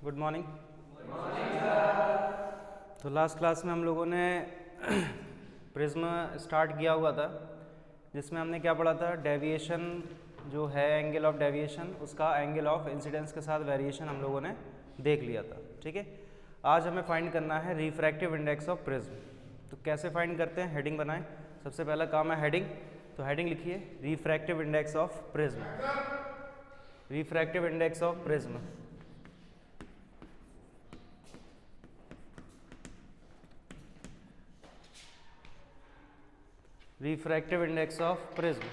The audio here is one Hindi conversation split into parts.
Good morning. तो लास्ट क्लास में हम लोगों ने प्रिज्म स्टार्ट किया हुआ था, जिसमें हमने क्या पढ़ा था, डेविएशन जो है एंगल ऑफ डेविएशन, उसका एंगल ऑफ इंसिडेंस के साथ वेरिएशन हम लोगों ने देख लिया था। ठीक है, आज हमें फाइंड करना है रिफ्रैक्टिव इंडेक्स ऑफ प्रिज्म। तो कैसे फाइंड करते हैं, हेडिंग बनाएं। सबसे पहला काम है हेडिंग, तो हेडिंग लिखिए refractive index of prism. Refractive index of prism, refractive index of prism.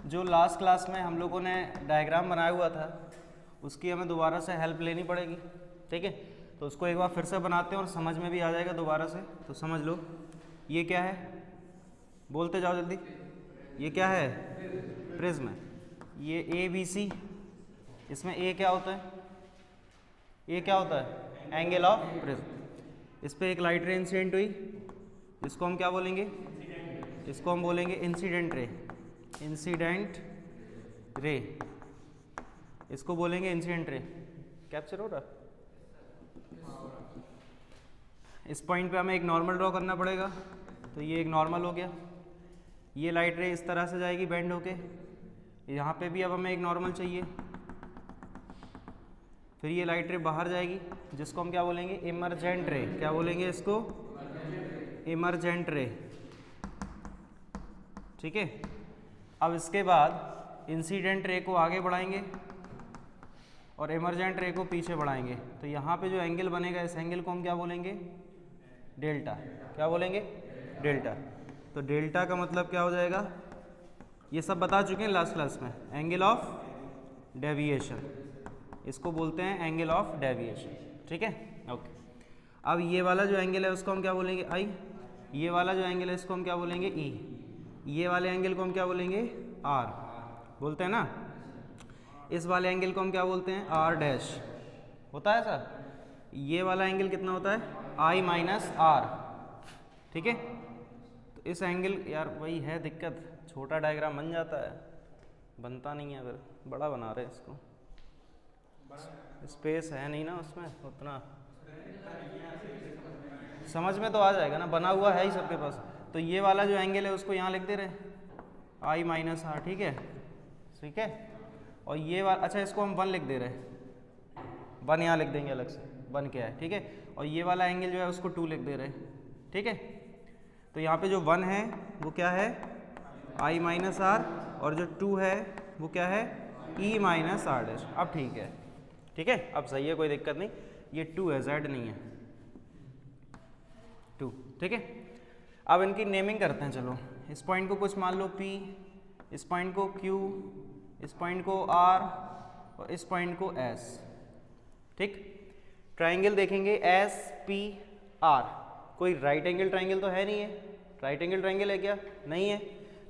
जो लास्ट क्लास में हम लोगों ने डायग्राम बनाया हुआ था, उसकी हमें दोबारा से हेल्प लेनी पड़ेगी। ठीक है, तो उसको एक बार फिर से बनाते हैं और समझ में भी आ जाएगा दोबारा से। तो समझ लो, ये क्या है, बोलते जाओ जल्दी। ये क्या है, प्रिज्म है। ये ए बी सी, इसमें ए क्या होता है, ए क्या होता है, एंगल ऑफ प्रिज्म। इस पर एक लाइट रे इंसिडेंट हुई, इसको हम क्या बोलेंगे, इसको हम बोलेंगे इंसिडेंट रे। इंसिडेंट रे, इसको बोलेंगे इंसिडेंट रे। कैप्चर हो रहा? इस पॉइंट पे हमें एक नॉर्मल ड्रॉ करना पड़ेगा। तो ये एक नॉर्मल हो गया, ये लाइट रे इस तरह से जाएगी बेंड होके, यहाँ पे भी अब हमें एक नॉर्मल चाहिए। फिर ये लाइट रे बाहर जाएगी, जिसको हम क्या बोलेंगे, इमरजेंट रे। क्या बोलेंगे इसको, इमरजेंट रे। ठीक है, अब इसके बाद इंसिडेंट रे को आगे बढ़ाएंगे और इमरजेंट रे को पीछे बढ़ाएंगे। तो यहाँ पे जो एंगल बनेगा, इस एंगल को हम क्या बोलेंगे, डेल्टा। क्या बोलेंगे, डेल्टा। तो डेल्टा का मतलब क्या हो जाएगा, ये सब बता चुके हैं लास्ट क्लास में। एंगल ऑफ डेविएशन, इसको बोलते हैं एंगल ऑफ डेविएशन। ठीक है, ओके। अब ये वाला जो एंगल है उसको हम क्या बोलेंगे, आई। ये वाला जो एंगल है इसको हम क्या बोलेंगे, ई। ये वाले एंगल को हम क्या बोलेंगे, आर बोलते हैं ना। इस वाले एंगल को हम क्या बोलते हैं, आर डैश। होता है ऐसा? ये वाला एंगल कितना होता है, आई माइनस आर। ठीक है, तो इस एंगल, यार वही है दिक्कत, छोटा डायग्राम बन जाता है, बनता नहीं है, फिर बड़ा बना रहे हैं इसको, स्पेस है नहीं ना उसमें उतना। समझ में तो आ जाएगा ना, बना हुआ है ही सबके पास। तो ये वाला जो एंगल है उसको यहाँ लिख दे रहे, आई माइनस आर। ठीक है, ठीक है। और ये वाला, अच्छा इसको हम 1 लिख दे रहे, 1 यहाँ लिख देंगे अलग से, 1 क्या है। ठीक है, और ये वाला एंगल जो है उसको 2 लिख दे रहे। ठीक है, तो यहाँ पे जो 1 है वो क्या है, आई माइनस आर, और जो 2 है वो क्या है, ई माइनस आर डैश। अब ठीक है, ठीक है, अब सही है, कोई दिक्कत नहीं। ये 2 है, जेड नहीं है, 2। ठीक है, अब इनकी नेमिंग करते हैं। चलो, इस पॉइंट को कुछ मान लो P, इस पॉइंट को Q, इस पॉइंट को R और इस पॉइंट को S। ठीक, ट्राइंगल देखेंगे S P R। कोई राइट एंगल ट्राइंगल तो है नहीं है, राइट एंगल ट्राइंगल है क्या, नहीं है।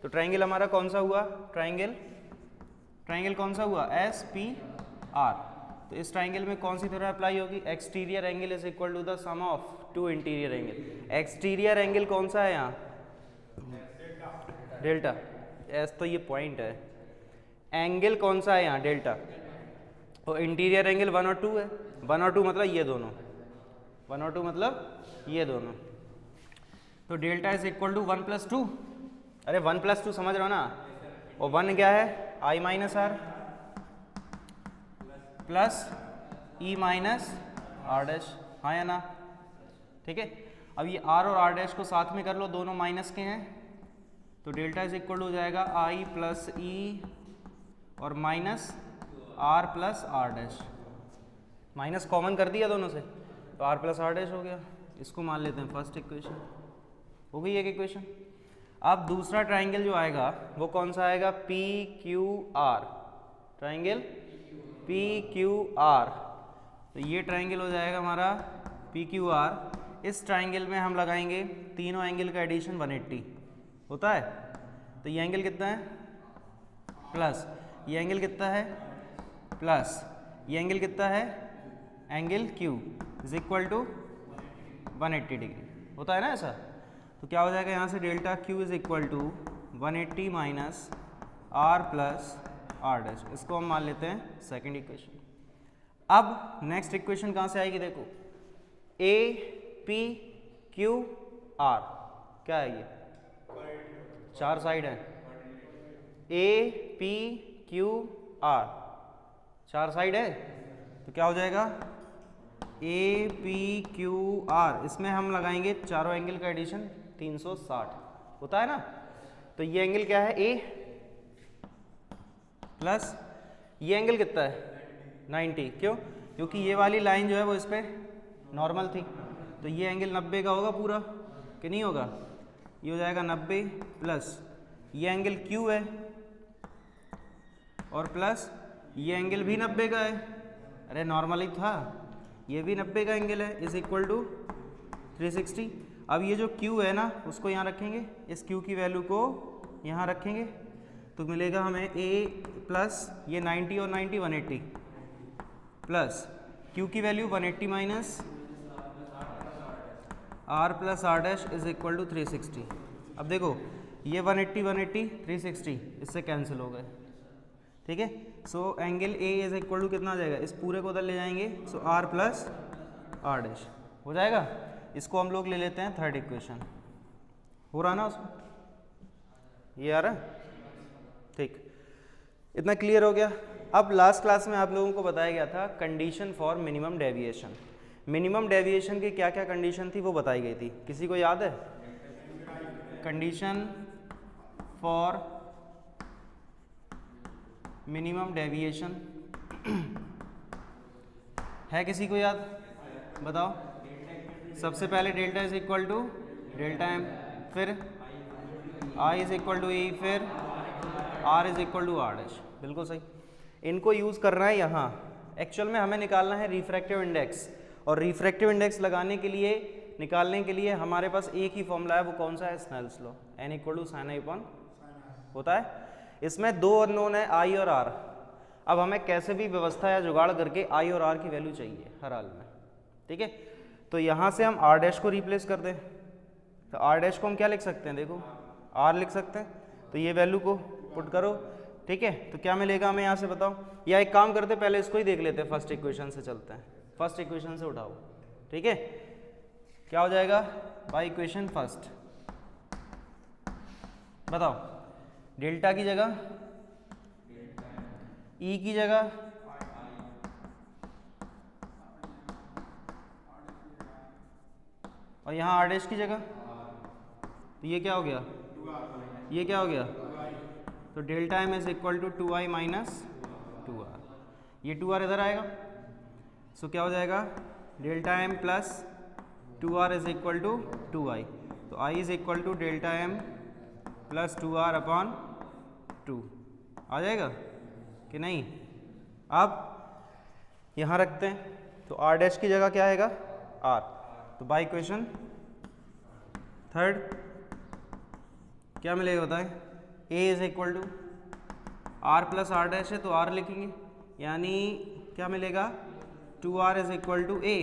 तो ट्राइंगल हमारा कौन सा हुआ, ट्राइंगल कौन सा हुआ, S P R। तो इस ट्राइंगल में कौन सी थ्योरम अप्लाई होगी, exterior angle is equal to the sum of 2 interior angle. Exterior angle कौन सा है यहाँ, डेल्टा। एस तो ये पॉइंट है, एंगल कौन सा है यहाँ, डेल्टा। और इंटीरियर एंगल 1 और 2 है। 1 और 2 मतलब ये दोनों, 1 और 2 मतलब ये दोनों। तो डेल्टा इज इक्वल टू 1 + 2। अरे 1 + 2 समझ रहे हो ना। और 1 क्या है, I minus R plus E minus R dash. हाँ या ना, ठीक है। अब ये आर और आर डैश को साथ में कर लो, दोनों माइनस के हैं। तो डेल्टा इज इक्वल टू हो जाएगा आई प्लस ई और minus R plus R dash. Minus common कर दिया दोनों से, तो आर प्लस आर डैश हो गया। इसको मान लेते हैं फर्स्ट इक्वेशन, हो गई एक इक्वेशन। अब दूसरा ट्राइंगल जो आएगा वो कौन सा आएगा, P Q R. Triangle P Q R, तो ये ट्राइंगल हो जाएगा हमारा पी क्यू आर। इस ट्राइंगल में हम लगाएंगे तीनों एंगल का एडिशन 180 होता है। तो ये एंगल कितना है, प्लस। ये एंगल कितना है, प्लस। ये एंगल कितना है, angle Q is equal to 180 degree. होता है ना ऐसा। तो क्या हो जाएगा यहाँ से, delta Q is equal to 180 minus R plus R dash, इसको हम मान लेते हैं सेकेंड इक्वेशन। अब नेक्स्ट इक्वेशन कहाँ से आएगी, देखो ए पी क्यू आर, क्या है ये, चार साइड है, ए पी क्यू आर चार साइड है, तो क्या हो जाएगा ए पी क्यू आर, इसमें हम लगाएंगे चारों एंगल का एडिशन 360 होता है ना, तो ये एंगल क्या है ए प्लस ये एंगल कितना है 90, क्यों, क्योंकि ये वाली लाइन जो है वो इस पर नॉर्मल थी, तो ये एंगल 90 का होगा पूरा कि नहीं होगा, ये हो जाएगा 90 प्लस ये एंगल Q है और प्लस ये एंगल भी 90 का है, अरे नॉर्मल ही था, ये भी 90 का एंगल है, इज इक्वल टू 360। अब ये जो Q है ना उसको यहाँ रखेंगे, इस Q की वैल्यू को यहाँ रखेंगे, तो मिलेगा हमें A प्लस ये 90 और 90 180 प्लस Q की value 180 minus R plus R dash is equal to 360। अब देखो ये 180 180 360 इससे कैंसिल हो गए, ठीक है, so angle A is equal to कितना आ जाएगा, इस पूरे को उधर ले जाएंगे, so R plus R dash हो जाएगा, इसको हम लोग ले लेते हैं थर्ड इक्वेशन, हो रहा ना उसमें, ये आ रहा है, ठीक, इतना क्लियर हो गया। अब लास्ट क्लास में आप लोगों को बताया गया था condition for minimum deviation, minimum deviation की क्या क्या कंडीशन थी वो बताई गई थी, किसी को याद है, कंडीशन फॉर मिनिमम डेविएशन है किसी को याद, बताओ, सबसे पहले delta is equal to delta M, फिर I is equal to E, फिर R is equal to R dash, बिल्कुल सही, इनको यूज़ करना है यहाँ, एक्चुअल में हमें निकालना है रिफ्रैक्टिव इंडेक्स, और रिफ्रैक्टिव इंडेक्स लगाने के लिए निकालने के लिए हमारे पास एक ही फॉर्मूला है, वो कौन सा है, Snell's law, N equal to sine I upon होता है, इसमें दो अननोन है आई और आर, अब हमें कैसे भी व्यवस्था या जुगाड़ करके आई और आर की वैल्यू चाहिए हर हाल में, ठीक है, तो यहाँ से हम आर डैश को रिप्लेस कर दें, तो आर डैश को हम क्या लिख सकते हैं, देखो आर लिख सकते हैं, तो ये वैल्यू को पुट करो, ठीक है, तो क्या मिलेगा हमें यहाँ से बताओ, या एक काम करते पहले इसको ही देख लेते हैं, फर्स्ट इक्वेशन से चलते हैं, फर्स्ट इक्वेशन से उठाओ, ठीक है, क्या हो जाएगा बाय इक्वेशन फर्स्ट, बताओ, डेल्टा की जगह ई की जगह और यहाँ आर डैश की जगह, तो ये क्या हो गया, ये क्या हो गया, तो delta M is equal to 2i minus 2r, ये 2r इधर आएगा, सो क्या हो जाएगा delta M plus 2r is equal to 2i, तो i is equal to delta M plus 2r upon 2 आ जाएगा कि नहीं। अब यहाँ रखते हैं, तो r डैश की जगह क्या आएगा r, तो बाय इक्वेशन थर्ड क्या मिलेगा बताएं, a is equal to R plus R dash है तो r लिखेंगे, यानी क्या मिलेगा 2r is equal to a,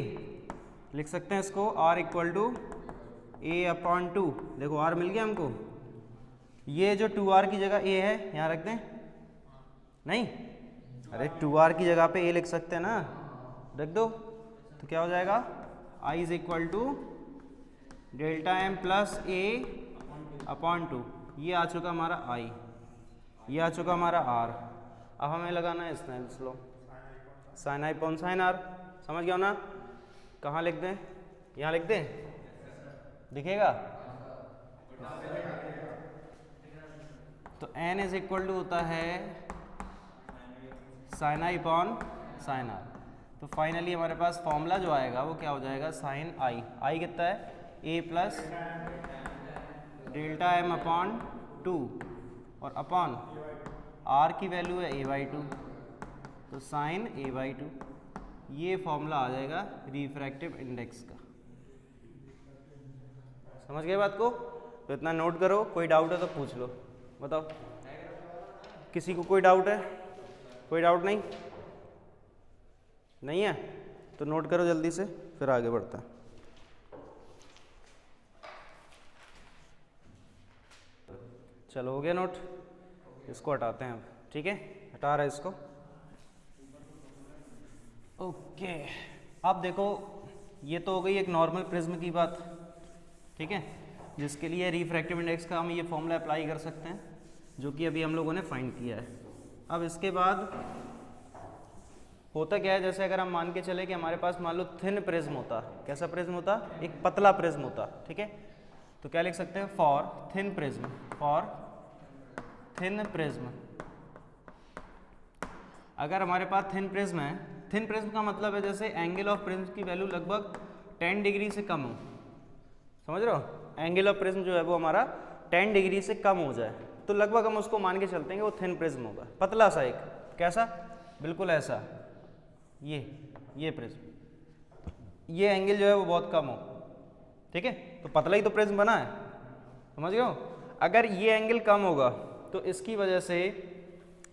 लिख सकते हैं इसको r equal to a upon 2, देखो r मिल गया हमको, ये जो 2r की जगह a है यहाँ रख दें, नहीं अरे 2r की जगह पे a लिख सकते हैं ना, रख दो, तो क्या हो जाएगा i is equal to delta M plus a upon 2, ये आ चुका हमारा i, ये आ चुका हमारा r, अब हमें लगाना है Snell's law, sine I upon sine R, समझ गया ना, कहाँ लिख दें, यहाँ लिख दें, दिखेगा, तो n इज इक्वल टू होता है sine I upon sine R, तो फाइनली हमारे पास फॉर्मूला जो आएगा वो क्या हो जाएगा साइन आई, आई कितना है a plus delta M upon 2 और अपॉन r की वैल्यू है a/2, तो साइन a/2, ये फॉर्मूला आ जाएगा रिफ्रैक्टिव इंडेक्स का, समझ गए बात को, तो इतना नोट करो, कोई डाउट है तो पूछ लो, बताओ किसी को कोई डाउट है, कोई डाउट नहीं, नहीं है तो नोट करो जल्दी से, फिर आगे बढ़ता है। चलो हो गया नोट, इसको हटाते हैं अब, ठीक है, हटा रहा है इसको। ओके, अब देखो ये तो हो गई एक नॉर्मल प्रिज्म की बात, ठीक है, जिसके लिए रिफ्रैक्टिव इंडेक्स का हम ये फॉर्मूला अप्लाई कर सकते हैं, जो कि अभी हम लोगों ने फाइंड किया है। अब इसके बाद होता क्या है, जैसे अगर हम मान के चले कि हमारे पास मान लो थिन प्रिज्म होता, कैसा प्रिज्म होता, एक पतला प्रिज्म होता, ठीक है, तो क्या लिख सकते हैं, for thin prism, for thin prism. अगर हमारे पास थिन प्रिज्म है, थिन प्रिज्म का मतलब है जैसे एंगल ऑफ प्रिज्म की वैल्यू लगभग 10 डिग्री से कम हो, समझ रहे हो, एंगल ऑफ प्रिज्म जो है वो हमारा 10 डिग्री से कम हो जाए, तो लगभग हम उसको मान के चलते हैं कि वो थिन प्रिज्म होगा, पतला सा एक, कैसा, बिल्कुल ऐसा, ये प्रिज्म, ये एंगल जो है वो बहुत कम हो, ठीक है, तो पतला ही तो प्रिज्म बना है, समझ गए हो। अगर ये एंगल कम होगा तो इसकी वजह से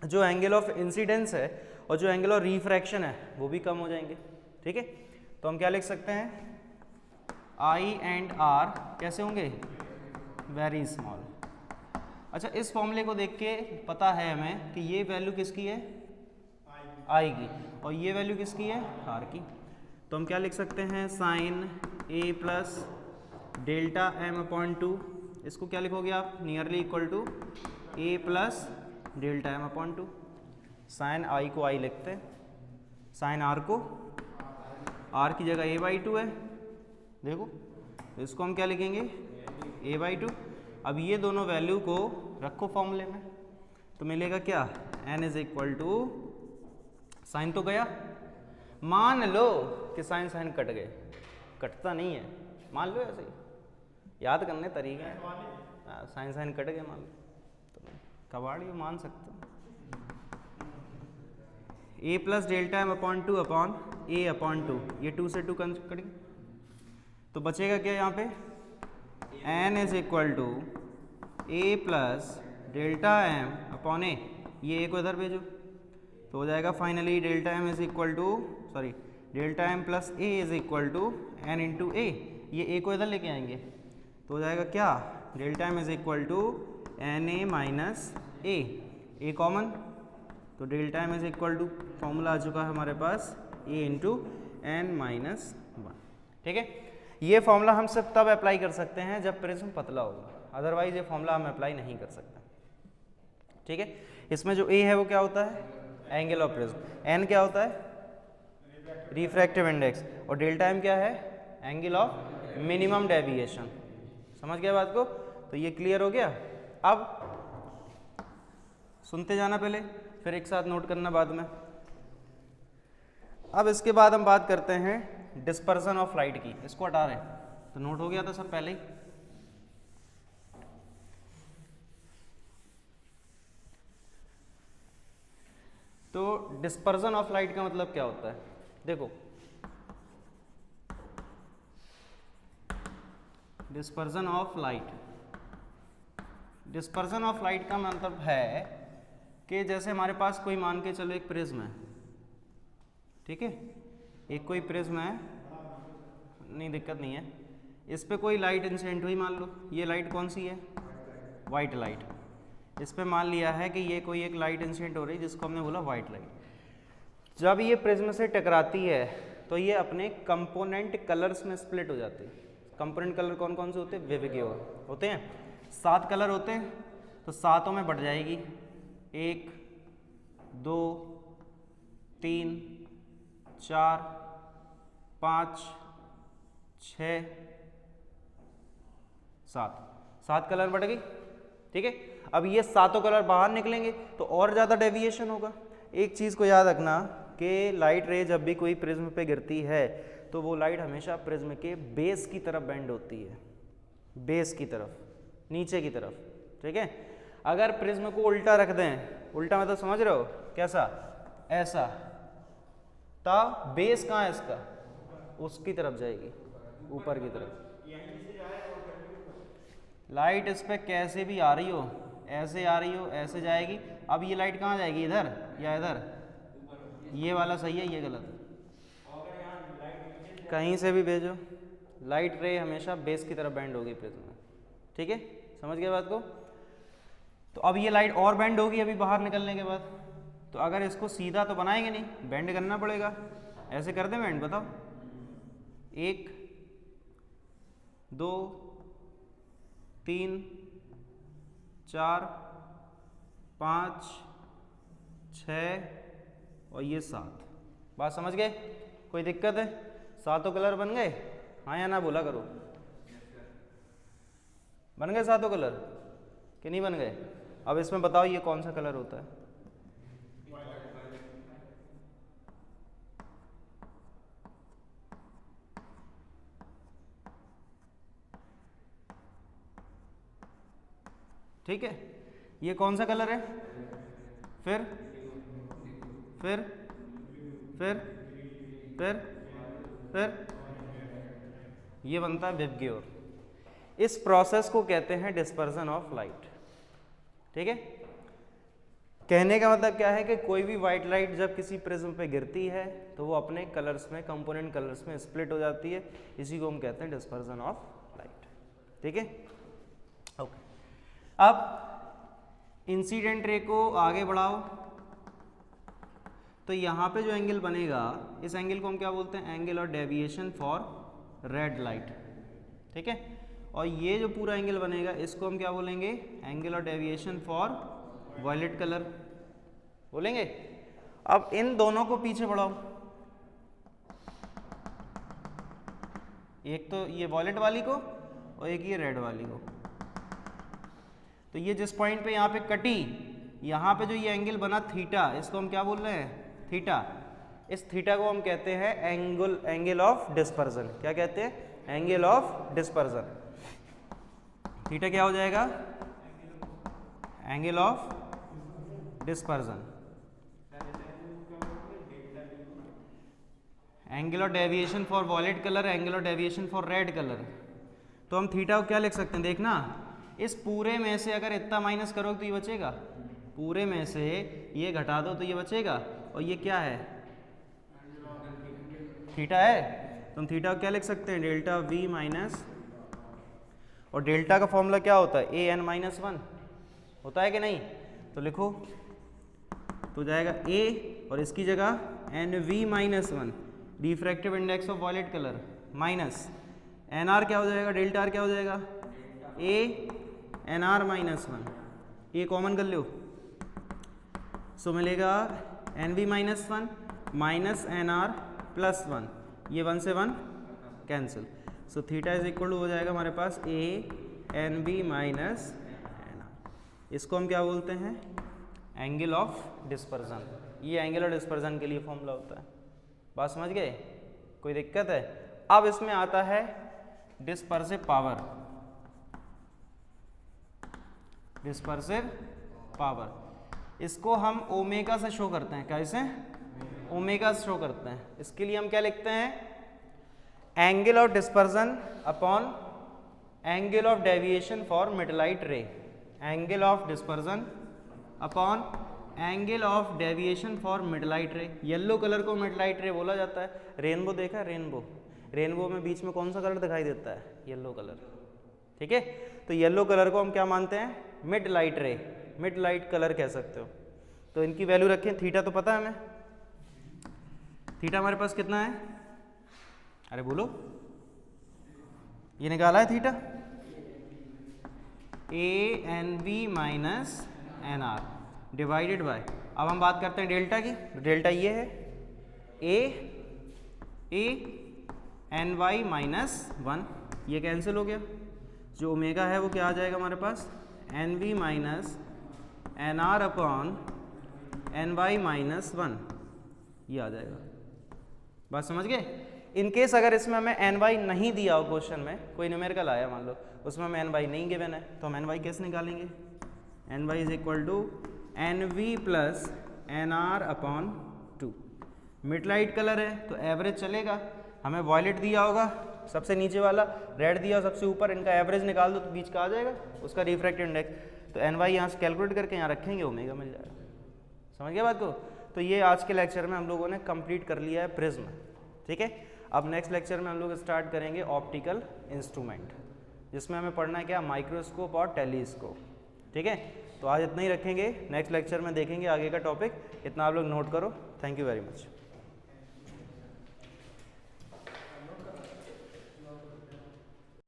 जो एंगल ऑफ इंसिडेंस है और जो एंगल ऑफ रिफ्रैक्शन है वो भी कम हो जाएंगे, ठीक है, तो हम क्या लिख सकते हैं, आई एंड आर कैसे होंगे, वेरी स्मॉल। अच्छा, इस फॉर्मूले को देख के पता है हमें कि ये वैल्यू किसकी है, आई की, और ये वैल्यू किसकी है, आर की, तो हम क्या लिख सकते हैं, sine A plus delta M upon 2, इसको क्या लिखोगे आप, nearly equal to A plus delta M upon 2, sine I को आई लिखते हैं, साइन आर को, आर की जगह ए बाई 2 है, देखो, तो इसको हम क्या लिखेंगे, ए बाई 2। अब ये दोनों वैल्यू को रखो फॉर्मूले में, तो मिलेगा क्या, N is equal to, sine तो गया, मान लो कि साइन साइन कट गए, कटता नहीं है, मान लो ऐसे ही, याद करने तरीके हैं, साइन साइन कट गए मान लो, तो कबाड़ी मान सकते हो, A plus delta M upon 2 upon A upon 2, ये 2 से 2 कट गए, तो बचेगा क्या यहाँ पे, N is equal to A plus delta M upon A, ये ए को इधर भेजो, तो हो जाएगा finally delta M is equal to, sorry, delta M plus A is equal to N into A, ये ए को इधर लेके आएंगे, तो हो जाएगा क्या, delta M is equal to N A minus A common, तो delta M is equal to, formula आ चुका है हमारे पास, ए इंटू एन माइनस 1, ठीक है। ये फॉर्मूला हम सब तब अप्लाई कर सकते हैं जब प्रिज्म पतला होगा, अदरवाइज ये फॉर्मूला हम अप्लाई नहीं कर सकते, ठीक है। इसमें जो ए है वो क्या होता है, एंगल ऑफ प्रिज्म, एन क्या होता है, रिफ्रैक्टिव इंडेक्स, और डेल्टा एम क्या है, एंगल ऑफ मिनिमम डेविएशन, समझ गया बात को, तो ये क्लियर हो गया। अब सुनते जाना पहले, फिर एक साथ नोट करना बाद में। अब इसके बाद हम बात करते हैं डिस्पर्सन ऑफ लाइट की, इसको हटा रहे हैं, तो नोट हो गया था सब पहले ही। तो डिस्पर्सन ऑफ लाइट का मतलब क्या होता है, देखो, dispersion of light, dispersion of light का मतलब है कि जैसे हमारे पास कोई, मान के चलो एक प्रिज्म है, ठीक है, एक कोई प्रिज्म है, नहीं दिक्कत नहीं है, इस पे कोई लाइट इंसिडेंट हुई, मान लो ये लाइट कौन सी है, वाइट लाइट, इस पे मान लिया है कि ये कोई एक लाइट इंसिडेंट हो रही है जिसको हमने बोला वाइट लाइट। जब ये प्रिज्म से टकराती है तो ये अपने कंपोनेंट कलर्स में स्प्लिट हो जाती है। कंपोनेंट कलर कौन कौन से होते हैं, विविध होते हैं, 7 कलर होते हैं, तो 7 में बढ़ जाएगी, 1 2 3 4 5 6 7 कलर बढ़ गई, ठीक है। अब ये 7 कलर बाहर निकलेंगे तो और ज़्यादा डेविएशन होगा। एक चीज़ को याद रखना कि लाइट रे जब भी कोई प्रिज्म पे गिरती है तो वो लाइट हमेशा प्रिज्म के बेस की तरफ बेंड होती है, बेस की तरफ, नीचे की तरफ, ठीक है। अगर प्रिज्म को उल्टा रख दें, उल्टा मतलब समझ रहे हो कैसा, ऐसा, तो बेस कहाँ है इसका, उसकी तरफ जाएगी, ऊपर की तरफ। लाइट इस पे कैसे भी आ रही हो, ऐसे आ रही हो, ऐसे जाएगी। अब ये लाइट कहाँ जाएगी, इधर या इधर, ये वाला सही है, ये गलत, कहीं से भी भेजो, लाइट रे हमेशा बेस की तरफ बेंड होगी प्रिज्म में, ठीक है, समझ गए बात को। तो अब ये लाइट और बेंड होगी अभी बाहर निकलने के बाद, तो अगर इसको सीधा तो बनाएंगे नहीं, बेंड करना पड़ेगा। ऐसे कर दें बेंड, बताओ, 1 2 3 4 5 6 और ये 7। बात समझ गए? कोई दिक्कत है? सातों कलर बन गए? हाँ या ना बोला करो। बन गए सातों कलर कि नहीं बन गए? अब इसमें बताओ ये कौन सा कलर होता है? ठीक है, ये कौन सा कलर है? फिर फिर फिर फिर फिर ये बनता है विबग्योर। इस प्रोसेस को कहते हैं डिस्पर्सन ऑफ लाइट। ठीक है, कहने का मतलब क्या है कि कोई भी वाइट लाइट जब किसी प्रिज्म पे गिरती है तो वो अपने कलर्स में, कंपोनेंट कलर्स में स्प्लिट हो जाती है। इसी को हम कहते हैं डिस्पर्सन ऑफ लाइट। ठीक है, ओके। अब इंसिडेंट रे को आगे बढ़ाओ तो यहाँ पे जो एंगल बनेगा, इस एंगल को हम क्या बोलते हैं? Angle of deviation for red light. ठीक है, और ये जो पूरा एंगल बनेगा इसको हम क्या बोलेंगे? Angle of deviation for violet colour बोलेंगे। अब इन दोनों को पीछे बढ़ाओ, एक तो ये वॉयलेट वाली को और एक ये रेड वाली को। तो ये जिस पॉइंट पे यहाँ पे कटी, यहाँ पे जो ये एंगल बना थीटा, इसको हम क्या बोल रहे हैं? थीटा। इस थीटा को हम कहते हैं एंगल ऑफ डिस्पर्जन। क्या कहते हैं? Angle of dispersion. थीटा क्या हो जाएगा? Angle of dispersion. Angle of deviation for violet colour, angle of deviation for red colour. तो हम थीटा को क्या लिख सकते हैं? देखना, इस पूरे में से अगर इतना माइनस करोगे तो ये बचेगा, पूरे में से ये घटा दो तो ये बचेगा, और ये क्या है? थीटा है। तो हम थीटा को क्या लिख सकते हैं? डेल्टा वी माइनस, और डेल्टा का फॉर्मूला क्या होता है? ए एन माइनस 1 होता है कि नहीं? तो लिखो, तो जाएगा ए और इसकी जगह N V minus 1 diffractive index of violet colour minus N R क्या हो जाएगा? डेल्टा आर क्या हो जाएगा? ए एन आर माइनस 1, ये कॉमन कर लो, सो मिलेगा N V minus 1 minus N R plus 1, ये 1 से 1 cancel. So theta is equal to हो जाएगा हमारे पास A N B minus N R. इसको हम क्या बोलते हैं? Angle of dispersion. ये एंगल ऑफ डिस्पर्जन के लिए फॉर्मूला होता है। बात समझ गए? कोई दिक्कत है? अब इसमें आता है डिस्पर्सिव पावर। डिस्पर्सिव पावर, इसको हम ओमेगा से शो करते हैं। कैसे? ओमेगा से शो करते हैं। इसके लिए हम क्या लिखते हैं? Angle of dispersion upon angle of deviation for mid light ray. Angle of dispersion upon angle of deviation for mid light ray. Yellow colour को मिडलाइट रे बोला जाता है। रेनबो देखा? रेनबो, रेनबो में बीच में कौन सा कलर दिखाई देता है? Yellow colour. ठीक है, तो येलो कलर को हम क्या मानते हैं? मिड लाइट रे, मिड लाइट कलर कह सकते हो। तो इनकी वैल्यू रखें। थीटा तो पता है हमें, थीटा हमारे पास कितना है? अरे बोलो, ये निकाला है theta, A N B minus N R divided by, अब हम बात करते हैं डेल्टा की। डेल्टा ये है ए एन वाई माइनस 1, ये कैंसिल हो गया। जो ओमेगा है वो क्या आ जाएगा हमारे पास? N V minus N R upon N Y minus 1, ये आ जाएगा। बात समझ गए? इन केस अगर इसमें हमें एन वाई नहीं दिया हो, क्वेश्चन में कोई न्यूमेरिकल आया मान लो, उसमें हमें एन वाई नहीं गिवन है, तो हम एन वाई कैसे निकालेंगे? N Y is equal to N V plus N R upon 2। Mid light colour है तो एवरेज चलेगा। हमें वॉयलेट दिया होगा सबसे नीचे वाला, रेड दिया सबसे ऊपर, इनका एवरेज निकाल दो तो बीच का आ जाएगा उसका रिफ्रैक्टिव इंडेक्स। तो एन वाई यहाँ से कैलकुलेट करके यहाँ रखेंगे, ओमेगा मिल जाएगा। समझ गया बात को? तो ये आज के लेक्चर में हम लोगों ने कंप्लीट कर लिया है प्रिज्म। ठीक है, अब नेक्स्ट लेक्चर में हम लोग स्टार्ट करेंगे ऑप्टिकल इंस्ट्रूमेंट, जिसमें हमें पढ़ना है क्या? माइक्रोस्कोप और टेलीस्कोप। ठीक है। ठीक है, तो आज इतना ही रखेंगे, नेक्स्ट लेक्चर में देखेंगे आगे का टॉपिक। इतना आप लोग नोट करो। Thank you very much.